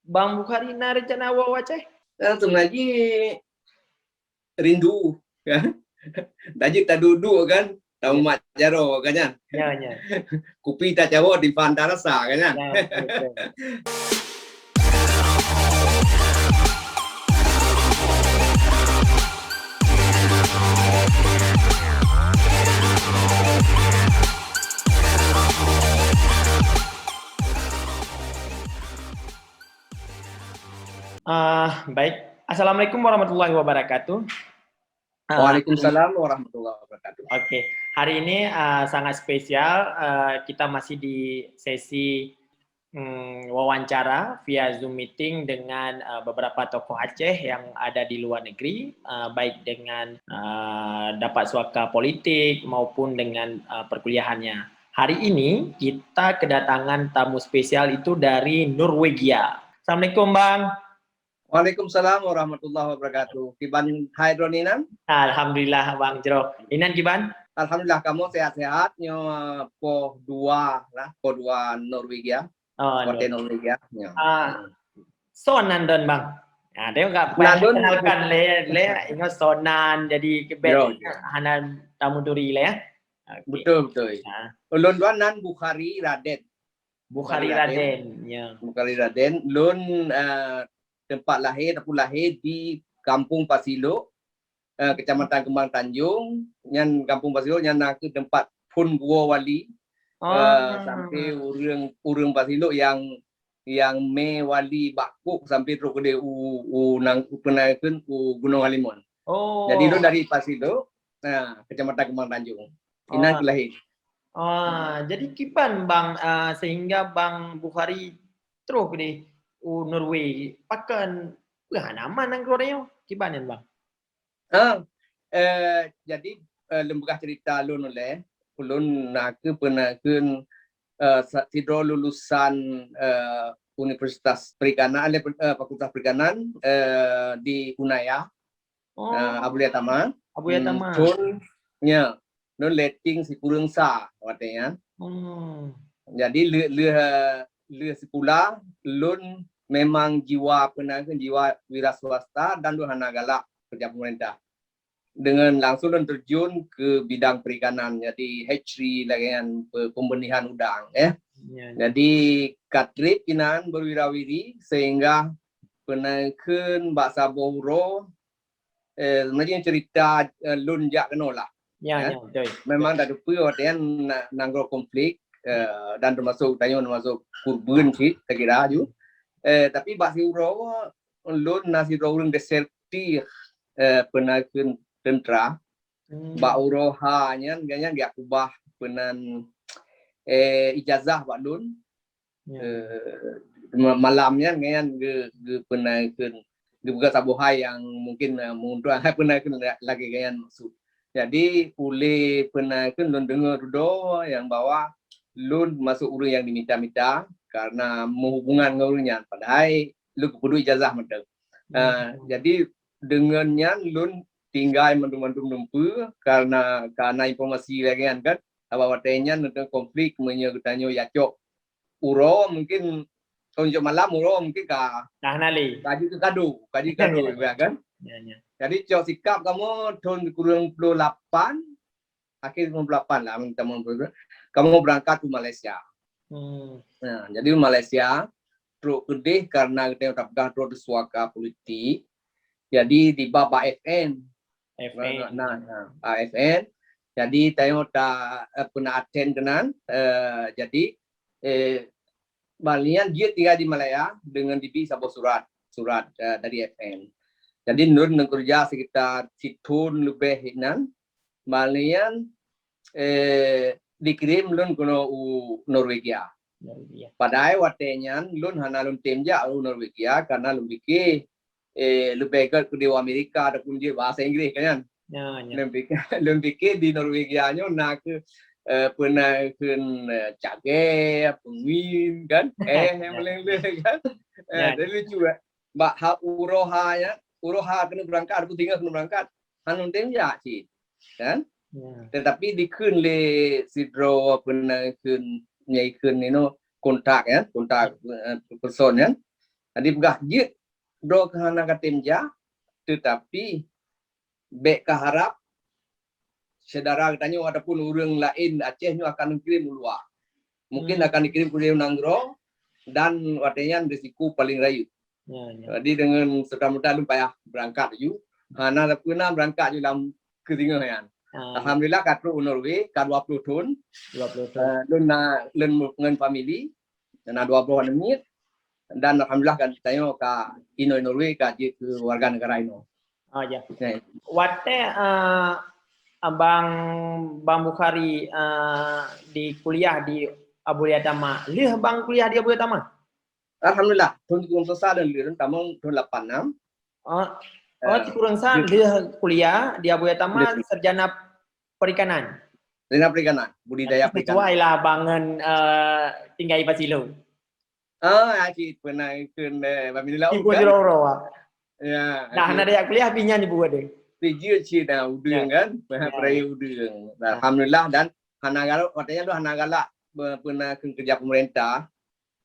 Bang Bukhari na rencana awak Aceh? Sebenarnya rindu kan. Tadi tak duduk kan, tahu Ya, mak jaro kan ya. ya. Kupi tak jawab di pandang rasa kan ya. Ya, betul. Baik. Assalamualaikum warahmatullahi wabarakatuh. Waalaikumsalam warahmatullahi wabarakatuh. Oke, hari ini sangat spesial. Kita masih di sesi wawancara via Zoom meeting dengan beberapa tokoh Aceh yang ada di luar negeri, baik dengan dapat suaka politik maupun dengan perkuliahannya. Hari ini kita kedatangan tamu spesial itu dari Norwegia. Assalamualaikum Bang. Waalaikumsalam warahmatullahi wabarakatuh. Kiban hai droninan? Alhamdulillah Bang Jero. Inan kiban? Alhamdulillah kamu sehat-sehat. Nyo po dua lah, po dua Norwegia. Oh, Kote Norwegia. Sonan don Bang. Nah, dia enggak kenalkan le ingat Sonan jadi kebet Hanan tamu duri le ya. Betul. Ulun duanan Bukhari Raden. Bukhari Raden, ya. Bukhari Raden. Ulun tempat lahir di Kampung Pasilo, Kecamatan Kembang Tanjung. Nyan Kampung Pasilo nyan ke tempat Pun Gua Wali. Sampai urang Pasilo yang me wali bakuk sampai terus ke nang penaikun Gunung Halimun. Jadi lu dari Pasilo, Kecamatan Kembang Tanjung. Inan kelahir. Jadi kipan Bang sehingga Bang Bukhari terus di Norway pakan nama nang Korea kibanan Bang. Jadi lembaga cerita ulun nak penaikun tidro lulusan Universitas Perikanan, Fakultas Perikanan di Unaya, Abulia Taman. Nya, non letting si kurang sa, katanya. Jadi le sekolah, lun memang jiwa penaikun jiwa wira swasta dan lu hana galak kerja pemerintah. Dengan langsung dan terjun ke bidang perikanan, jadi hatchery lagian pembenihan udang ya. Jadi katrip kinan berwirawiri sehingga penaikun bahasa Bohro sebenarnya cerita lunjak kenolah. Betul. Memang tak lupa artian nanggro konflik dan termasuk kurban sih saya kira ju. Tapi bahasa Uro lun nasi orang desertir penaikun tentera. Ba uroha nyan ganyan dia kubah penan ijazah Pak Lun. Malamnya ganyan ge penaikun juga sabuhai yang mungkin mengundang penaikun lagi ganyan masuk. Jadi oleh penaikun Lun dengar do yang bawa Lun masuk urang yang diminta-minta karena menghubungan dengan urangnya padahal lu kudu ijazah medek. Jadi dengannya Lun tinggal mendung-mendung nempu karena informasi lagi kan bahwa tanya tentang konflik menyegutanyo yacok uro mungkin tunjuk malam uro mungkin nali kaji kado ya kan. Jadi cok sikap kamu tahun kurang 28 akhir 98 lah kamu berangkat ke Malaysia. Nah, jadi Malaysia terus gede karena kita tak terus suaka politik. Jadi di bawah FN. AFN. Jadi tayo tak pernah attend kenan. Jadi balian dia tinggal di Malaya dengan DP sabot surat dari FN. Jadi nur kerja sekitar setahun lebih nan. Balian dikirim lun kuno Norwegia. Padahal waktunya lun hana lun temja Norwegia karena lun bikin lebih ke Dewa Amerika ataupun dia bahasa Inggris kan. Lebih di Norwegia nya nak pernah cage penguin kan boleh kan. Jadi lucu mbak uroha kena berangkat aku tinggal kena berangkat hanun temja sih kan. Tetapi dikun le sidro pernah kun nyai kun kontrak ya kontak person ya. Jadi begah jit do kahana katimja, tetapi bek kaharap saudara katanya walaupun orang lain Aceh nyu akan kirim luar. Mungkin akan dikirim ke Nanggro dan artinya risiko paling rayu. Jadi dengan serta-merta lu payah berangkat ju. Hana pernah berangkat ju dalam keringahan. Alhamdulillah katru Norway ka 20 tahun. 20 tahun. Lun ngan family na 20 menit dan alhamdulillah kan tayo ka Ino Norway ka je ke warga negara Ino. Oh ya. Wate Abang Bukhari di kuliah di Abu Yatama. Lih bang kuliah di Abu Yatama? Alhamdulillah, tahun 2001 dan lirin tamang tahun 86. Kurang sah lih kuliah di Abu Yatama sarjana perikanan. Sarjana perikanan, budidaya perikanan. Sesuai lah bangan tinggal di Pasilo. Aki pernah ikut Bamila Ibu Jero. Ya. Nah, ada kuliah pinya ni buat deh. Pijil cina udang kan, peraya udang. Alhamdulillah dan hanagala, katanya tu hanagala pernah kerja pemerintah,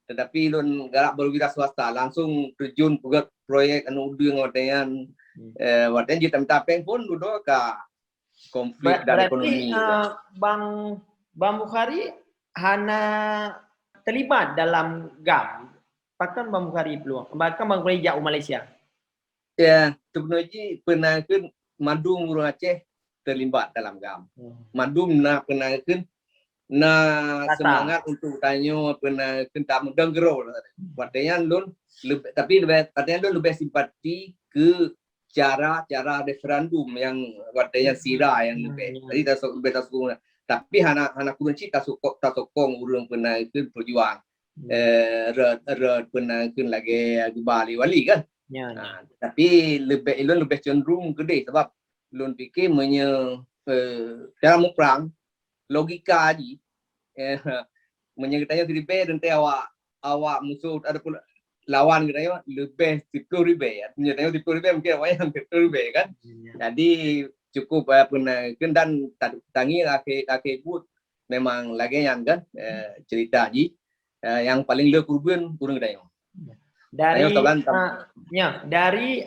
tetapi lun galak berwira swasta langsung terjun ke proyek anu udang katanya, katanya jitam tapeng pun duduk ke konflik dan ekonomi. Bang Bukhari hana terlibat dalam GAM. Bahkan Bang Bukhari peluang, bahkan Bang Bukhari jauh Malaysia. Ya, sebenarnya pernah kan Madum Urang Aceh terlibat dalam GAM. Madum nak pernah kan semangat untuk tanya pernah tak mendengar. Katanya lun tapi katanya lun lebih simpati ke cara referendum yang katanya sira yang lebih. Jadi tak sokong. Tapi anak kunci tak sokong urang pernah kan berjuang. Pernah kan lagi Bali wali kan. Tapi lebih cenderung gede sebab lun fikir dalam perang logika aja menyangkutnya ribe dan awak musuh ada pula lawan kita lebih 10 ribe ya menyangkutnya 10 ribe mungkin awak yang 10 ribe kan. Jadi cukup pernah dan tangi laki put memang lagi yang kan cerita aja yang paling le kurban kurang kita dari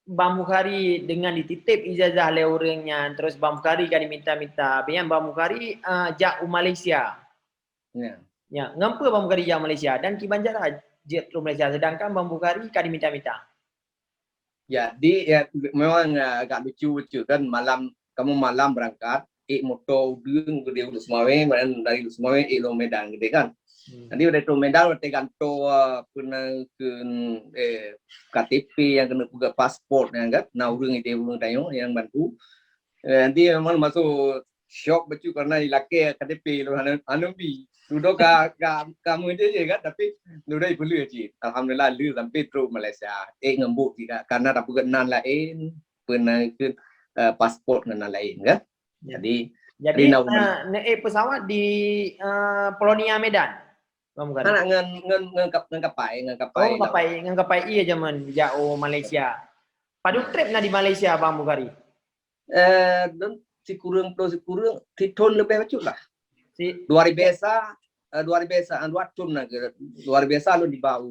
Bang Bukhari dengan dititip ijazah oleh orangnya, terus Bang Bukhari kan diminta-minta, biar Bang Bukhari jak Malaysia. Ya, ngapa Bang Bukhari jak Malaysia dan Ki Banjar jak Malaysia, sedangkan Bang Bukhari kan diminta-minta. Jadi ya memang agak lucu kan kamu malam berangkat, motor udang gede Ulu Semawe, dan dari Ulu Semawe lo Medan gede kan. Nanti udah itu Medan udah kantor pernah ke KTP yang kena buka paspor yang kan, nah urang tayo yang bantu. Nanti memang masuk shock betul karena ilake KTP lo anubi. Duduk kamu aja kan, tapi udah perlu aja. Alhamdulillah lu sampai terus Malaysia. Ngembuk tidak karena tak bukan nan lain pernah ke paspor nan lain kan. Jadi naik pesawat di Polonia Medan. Anak ngapai iya zaman jauh Malaysia. Padu trip na di Malaysia Bang Bukhari. Dan si kurang titon lebih macam lah. Luar biasa luar biasa lo di bawah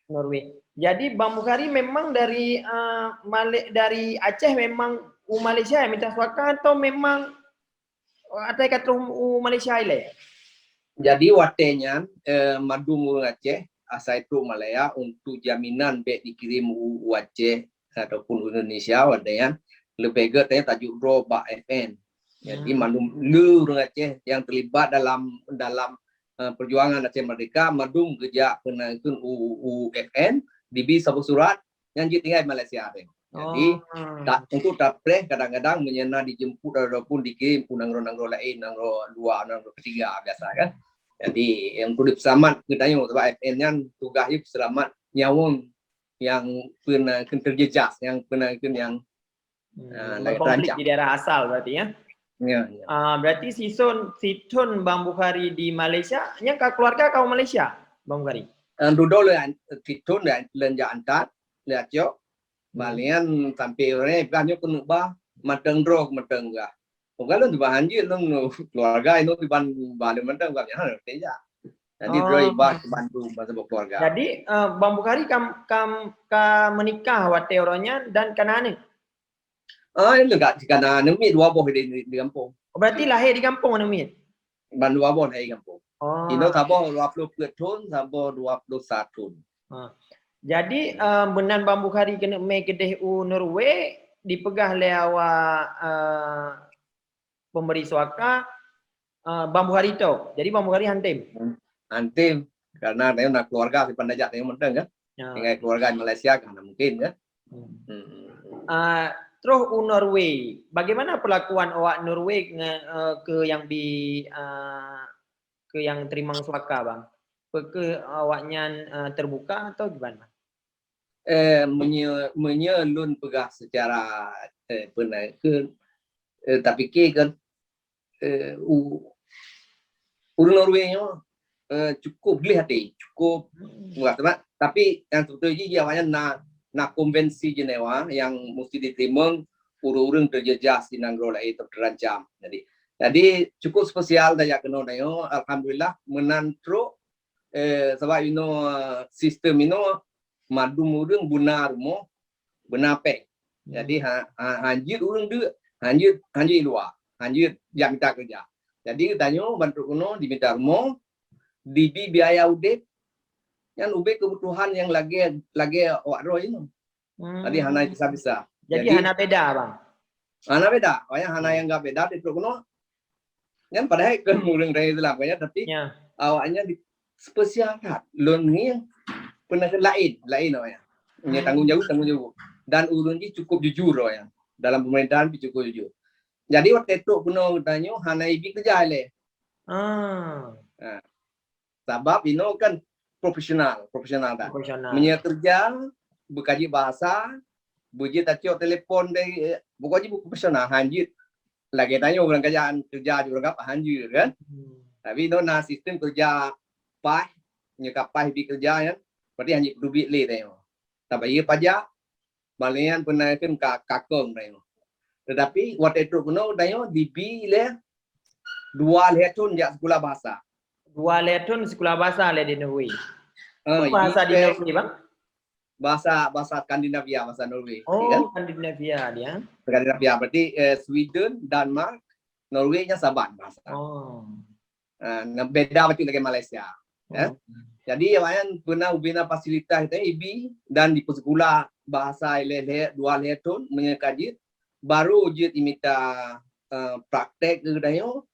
Norway. Jadi Bang Bukhari memang dari Aceh memang Malaysia yang minta suaka atau memang ada kata Malaysia ile? Jadi watenya Madum Urang Aceh asal itu Malaya untuk jaminan baik dikirim Aceh ataupun Indonesia watenya lebih katanya tajuk Roba FN. Jadi Madum Urang Aceh yang terlibat dalam perjuangan Aceh Merdeka, Madum kerja pernah ikut UFN DB satu surat yang tinggal di Malaysia. Jadi untuk dapre kadang-kadang menyena dijemput ataupun dikirim nangro lain, nangro 2, nangro 3 biasa kan. Jadi yang kulit selamat kita yang sebab FN-nya tugasnya selamat nyawang yang pernah terjejas, yang pernah yang konflik di daerah asal berarti ya. Berarti Situn Bang Bukhari di Malaysia, nya keluarga kau Malaysia Bang Bukhari. Duduk le Situn dan antat le Aceh. Balian sampai orang ikannya pun bah mateng gak. Kalau di bahan je keluarga itu di bahan mateng gak ya. Jadi dia ibah ke Bandung masa berkeluarga. Jadi Bang Bukhari kam menikah wate orangnya dan kanane. Ini enggak karena nemi dua boh di kampung. Berarti lahir di kampung Nemit. Bandung dua boh di kampung. Oh. Ino sabo 20 tahun sabo 21. Jadi benan Bang Bukhari kena mai kedeh u Norway dipegah le awak pemberi suaka Bang Bukhari tu. Jadi Bang Bukhari hantim. Hantim karena dia nak keluarga di Pandajak yang menteng kan. Dengan keluarga di Malaysia kan mungkin kan. Terus u Norway, bagaimana perlakuan awak Norway ke yang ke yang terima suaka bang? Ke awaknya terbuka atau gimana? Menyelun pegah secara penaikkan tapi kan urang Norway-nya cukup boleh hati, cukup enggak tapi yang sebetulnya dia awalnya nak konvensi Jenewa yang mesti diterima urang terjejas di Nanggro itu terancam. Jadi cukup spesial daya kena dayo alhamdulillah menantro sebab sistem madu urang benar mo benape. Jadi hanjir urang dia hanjir luar, hanjir yang minta kerja. Jadi danyo bantu kuno diminta mo dibi biaya udip yang ubek kebutuhan yang lagi awak roh ini. Tadi hana bisa. Jadi hana beda bang. Hana beda, hana yang enggak beda di kuno. Kan padahal kan urang dari Islam banyak tapi awaknya di spesial kat. Loan ni pernah lain awaknya. Punya tanggung jawab. Dan urang ni cukup jujur awaknya. Dalam pemerintahan cukup jujur. Jadi waktu itu kuno tanya hana ibi kerja le. Sebab kan profesional dah. Punya kerja, berkaji bahasa, buji tacok telefon dari bukaji profesional hanjit. Lagi tanya orang kerja juga apa hanjit kan? Tapi na sistem kerja pah, nyekap pah ibi kerja kan. Berarti hanjit duit le tanya. Tapi ia pajak balian pernah kan kakong tanya. Tetapi waktu itu kuno tanya dibi le 2 tahun jak sekolah bahasa. 2 tahun sekolah bahasa le di Norway. Bahasa di Norway bang? Bahasa Skandinavia, bahasa Norway. Oh, kan? Skandinavia dia. Skandinavia berarti Sweden, Denmark, Norway-nya Saban bahasa. Beda betul dengan Malaysia. Ya? Jadi yang pernah ubina fasilitas itu IB dan di sekolah bahasa le 2 tahun menyekaji baru je imita praktek kedayo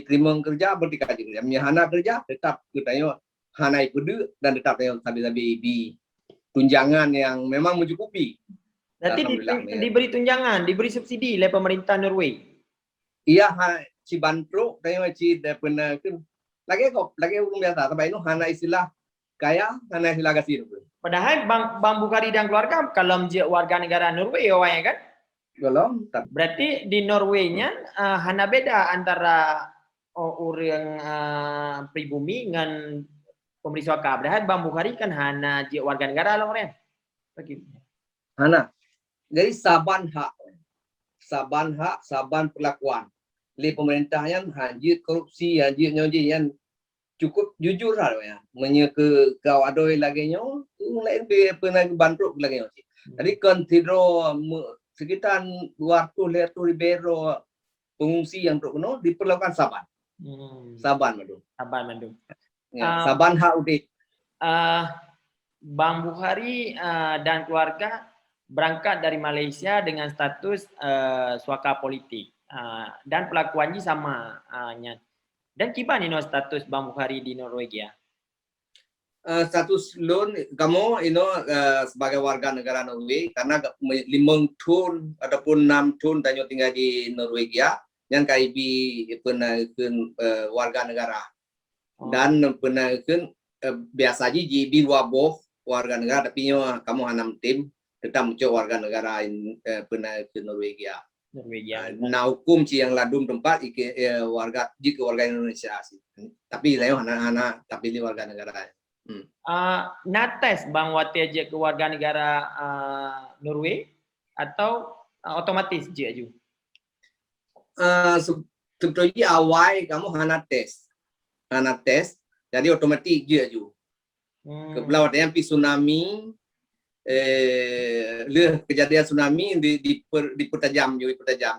terima kerja bertiga kerja. Hana kerja tetap kedayo hana ikudu dan tetap yang sabi-sabi di tunjangan yang memang mencukupi. Berarti diberi tunjangan, diberi subsidi oleh pemerintah Norway. Iya, si bantro tayo si pernah kan lagi belum biasa tapi itu hana istilah kaya hana istilah kasih. Padahal Bang Bukhari dan keluarga kalau menjadi warga negara Norway awalnya kan? Belum. Berarti di Norway-nya hana beda antara orang pribumi dengan pemberi suaka. Padahal Bang Bukhari kan hana jadi warga negara lah orang. Begitu. Hana. Jadi saban hak, saban perlakuan. Li pemerintahnya hanjir korupsi, hanjir yang cukup jujur lah ya. Menye ke kawadoi lagi nyo, lain pernah bantu lagi nyo. Jadi kan tidro sekitar 200 Ribero pengungsi yang terkena diperlakukan Saban. Saban Mandu. Ya, Saban hak udik. Bang Bukhari dan keluarga berangkat dari Malaysia dengan status suaka politik dan pelakuannya sama. Dan gimana ini status Bang Bukhari di Norwegia? Status loan kamu sebagai warga negara Norwegia karena 5 tahun ataupun 6 tahun tanyo tinggal di Norwegia yang KIB pernah warga negara dan pernah biasa aja di waboh warga negara tapi kamu hanam tim tetap muncul warga negara pernah ke Norwegia. Nah hukum yang ladum tempat warga jika warga Indonesia sih tapi saya anak tapi ini warga negara. Nates Bang Wati aja ke warga negara Norway atau otomatis je aju? Sebetulnya awal kamu hana tes. Jadi otomatik dia ju. Kebelah yang pi tsunami, kejadian tsunami dipertajam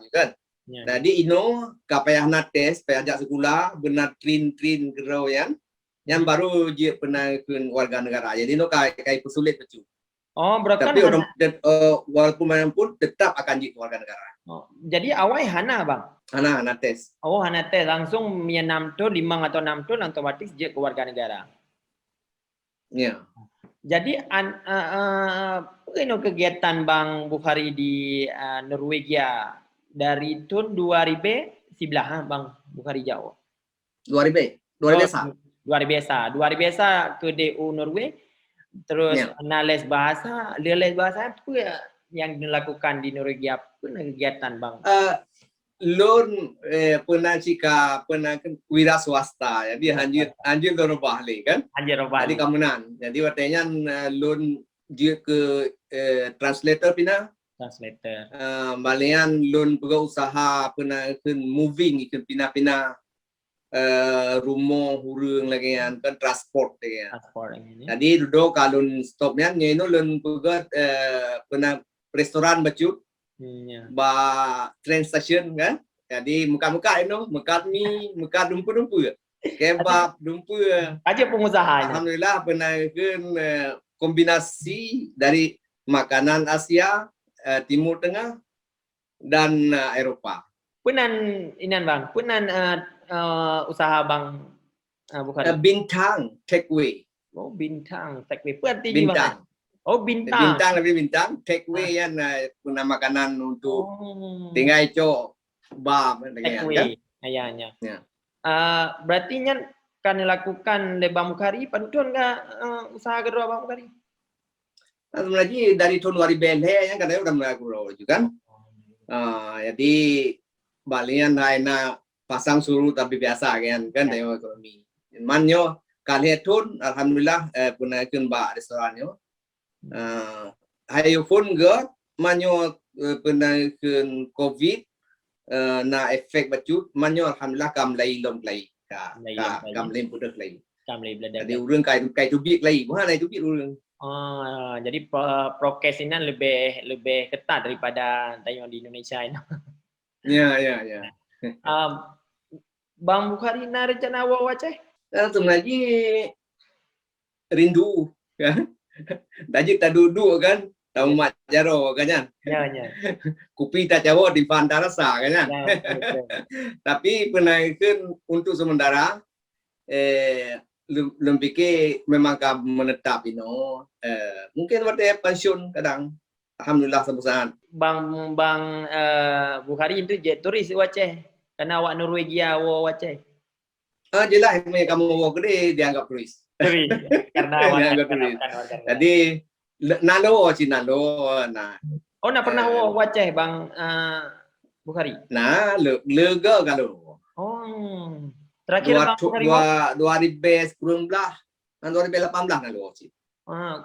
kan. Jadi ino kapayah nates payah sekolah benar trin kerau yang baru dia pernah ikut warga negara. Jadi ino kai pesulit betul. Oh, berarti tapi walaupun mana pun tetap akan jadi warga negara. Oh, jadi awal hana bang. Hana tes. Oh, hana tes langsung punya 6 tahun, 5 atau 6 tahun otomatis dia ke warga negara. Ya. Jadi kegiatan Bang Bukhari di Norwegia dari tahun 2000 sebelah Bang Bukhari jauh. 2000 biasa. 2000 biasa ke DU Norway. Terus les bahasa apa yang dilakukan di Norwegia pun kegiatan Bang? Loan pernah wira swasta, jadi anjir dono bahli kan? Anjir bahli. Jadi kemenan. Jadi watanya loan dia ke translator pina. Translator. Malian loan usaha pernah moving ikut pina rumah hurung lagi kan transport lagi. Transport ini. Jadi duduk kalau stopnya ni loan pernah restoran bacut. Ba train station kan. Jadi muka-muka itu, muka dumpu-dumpu. Kebab dumpu. Aja pengusahanya. Alhamdulillah pernah kombinasi dari makanan Asia, Timur Tengah dan Eropa. Punan inan Bang, punan usaha Bang Bukhari. Bintang takeaway. Oh, Bintang takeaway. Berarti Bintang. Oh, bintang. Bintang takeaway yang punya makanan untuk tinggal itu bar takeaway ayahnya. Ya. Berarti kan lakukan di Bang Bukhari pantun enggak usaha kedua Bang Bukhari? Sebenarnya dari tahun 2000 yang katanya udah mulai grow juga kan. Jadi balian haina pasang suruh tapi biasa kan dari ekonomi. Manyo kali itu alhamdulillah punya ikut restorannya. Hayo pun gak manyo pernah COVID na efek bacut manyo alhamdulillah kam lai lom lai kam lai pudak lai jadi urang kai tubik lai bukan lai tubik urang. Jadi prokes ini lebih ketat daripada tayang di Indonesia ini. Ya. Bang Bukhari na rencana Aceh? Sebenarnya rindu kan. Dajik tak duduk kan, tahu mak jaro kan? Ya. Kopi tak jawab di Bandar rasa kan? Tapi pernah ikut untuk sementara, belum fikir memang kau menetap ino. Mungkin waktu pensiun kadang. Alhamdulillah sebesar. Bang Bukhari itu jet turis Aceh, karena awak Norwegia Aceh. Jelas kamu awak gede dianggap turis. Karena jadi nalo. Nah. Oh, nak pernah Aceh Bang Bukhari? Nah, lega kalau. Oh. Terakhir Bang Bukhari 2019 dan 2018 nalo sih.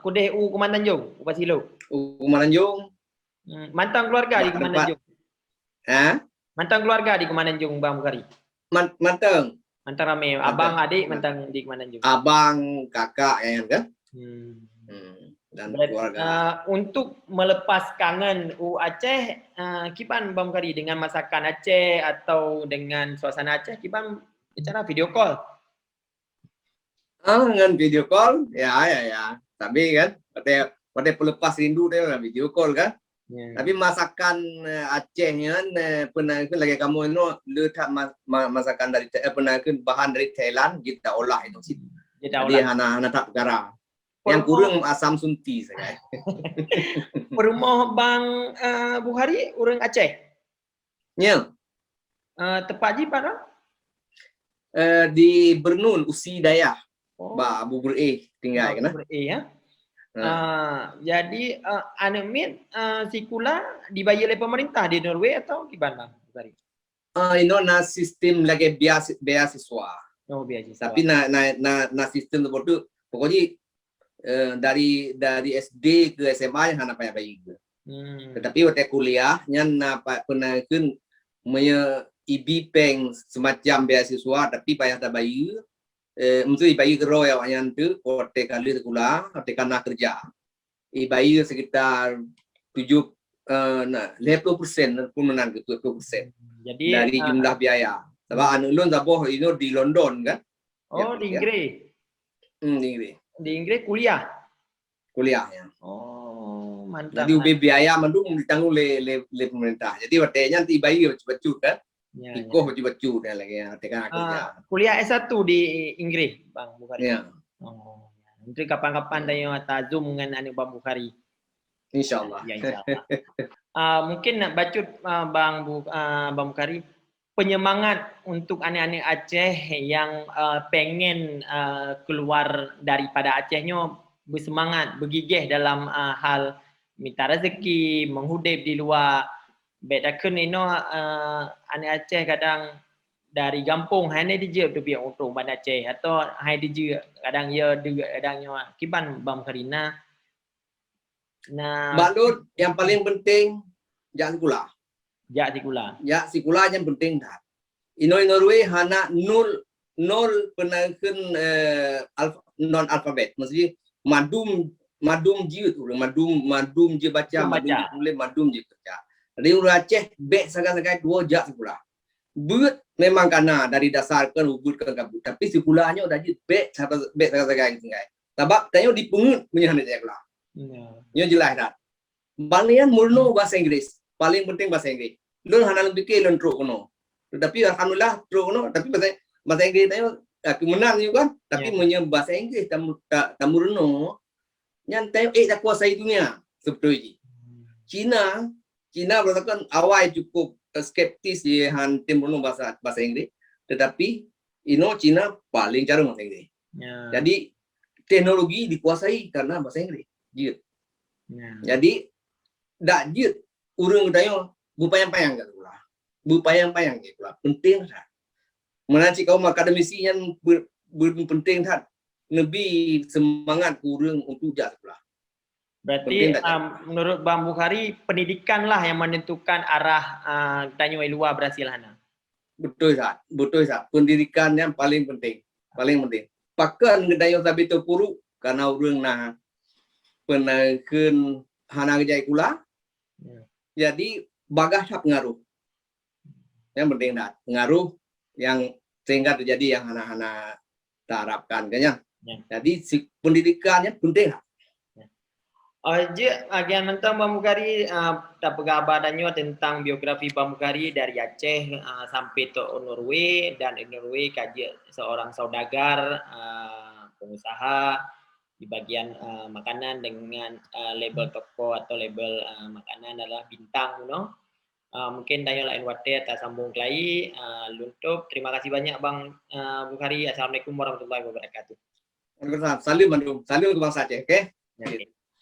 Kude Kuman Tanjung, Upasilo. Kuman Tanjung. Mantan keluarga di Kuman Tanjung. Mantan keluarga di Kuman Tanjung Bang Bukhari. Mantan rame, abang adik mantan di Kuman Tanjung. Abang, kakak kan? Dan keluarga. Untuk melepas kangen Aceh, kipan Bang Bukhari dengan masakan Aceh atau dengan suasana Aceh, kipan bicara video call. Dengan video call, ya. Tapi kan, pada pelepas rindu dia video call kan. Tapi masakan Acehnya pernah kan lagi kamu itu letak masakan dari pernah kan bahan dari Thailand kita olah itu sih. Jadi anak tak perkara. Yang kurang asam sunti saya. Rumah Bang Bukhari orang Aceh. Ya. Tepat di mana? Di Bernun Usi Dayah. Ba Bubur tinggal kan? Bubur ya. Jadi anemit sikula dibayar oleh pemerintah di Norway atau gimana Bang Bukhari? Ini sistem lagi beasiswa. Oh, beasiswa. Tapi na sistem seperti pokoknya dari SD ke SMA yang hanya payah bayar. Tetapi waktu kuliahnya pernah kan punya IB Peng semacam beasiswa tapi payah tak bayar. untuk ibai kero ya wanyan tu kote kali sekolah kote kana kerja ibai sekitar 50% pun menang 20% Jadi dari jumlah biaya. Sebab anak ulun saboh ini di London kan. oh di Inggris. Di Inggris. Di Inggris kuliah. Kuliahnya. Oh, mantap. Jadi ubi biaya mandung ditanggung oleh pemerintah. Jadi waktunya nanti ibai bacu kan. Ya, Ikoh bacu dan lagi ya tekan kerja. Kuliah S1 di Inggris, Bang Bukhari. Ya. Oh. Nanti kapan-kapan tayo Zoom dengan anak Bang Bukhari. Insyaallah. Ya, insyaallah. Mungkin nak bacut Bang Bukhari penyemangat untuk anak-anak Aceh yang pengen keluar daripada Acehnya bersemangat, bergigih dalam hal minta rezeki, menghudip di luar. Bedakan ini anak Aceh kadang dari kampung hanya dia tu biar untuk Banda Aceh atau hanya dia kadang dia kadangnya kiban Bang Karina. Nah, Balut yang paling penting jangan sekolah. Jak sekolah. Ya sekolah yang penting dah. Norway hana nol penakan non alfabet. Maksudnya madum je tu, madum je baca, madum je tulis, madum je kerja. Jadi orang Aceh bek sagai-sagai dua jak sekolah. But memang karena dari dasar kan ubud kan kabut, tapi sekolahnya udah je bek sagai-sagai tinggal. Sebab tanya dipungut punya hanya sekolah. Nya jelas dah. Balian murno bahasa Inggris. Paling penting bahasa Inggris. Lun hana lebih lun truk kono. Tetapi alhamdulillah truk kono, tapi bahasa Inggris tanya kemenang juga, tapi punya bahasa Inggris tamu reno. Yang tanya tak kuasai dunia sebetulnya. Cina berkatakan awal cukup skeptis di tim reno bahasa Inggris, tetapi Cina paling cara bahasa Inggris. Jadi teknologi dikuasai karena bahasa Inggris. Jadi dak jut urang tanya bupayang-payang kat pula. Bupayang-payang ke pula. Penting tak. Menaci kaum akademisi yang penting tak. Lebih semangat urang untuk jak pula. Berarti menurut Bang Bukhari pendidikanlah yang menentukan arah tanya luar berhasil hana. Betul tak. Betul tak. Pendidikan yang paling penting. Paling penting. Pakan ngedaya sabi tu puru karena urang nah penaken hana kerja kula. Jadi bagas tak pengaruh. Yang penting dah pengaruh yang sehingga terjadi yang anak-anak tak harapkan kayaknya. Jadi si pendidikannya penting. Agian mentang Bang Bukhari tak pengabarannya tentang biografi Bang Bukhari dari Aceh sampai ke Norway dan Norway kaji seorang saudagar pengusaha di bagian makanan dengan label toko atau label makanan adalah bintang, mungkin tanya lain waktu atau sambung lagi. Luntuk, terima kasih banyak Bang Bukhari. Assalamualaikum warahmatullahi wabarakatuh. Salam untuk bangsa Aceh, okay?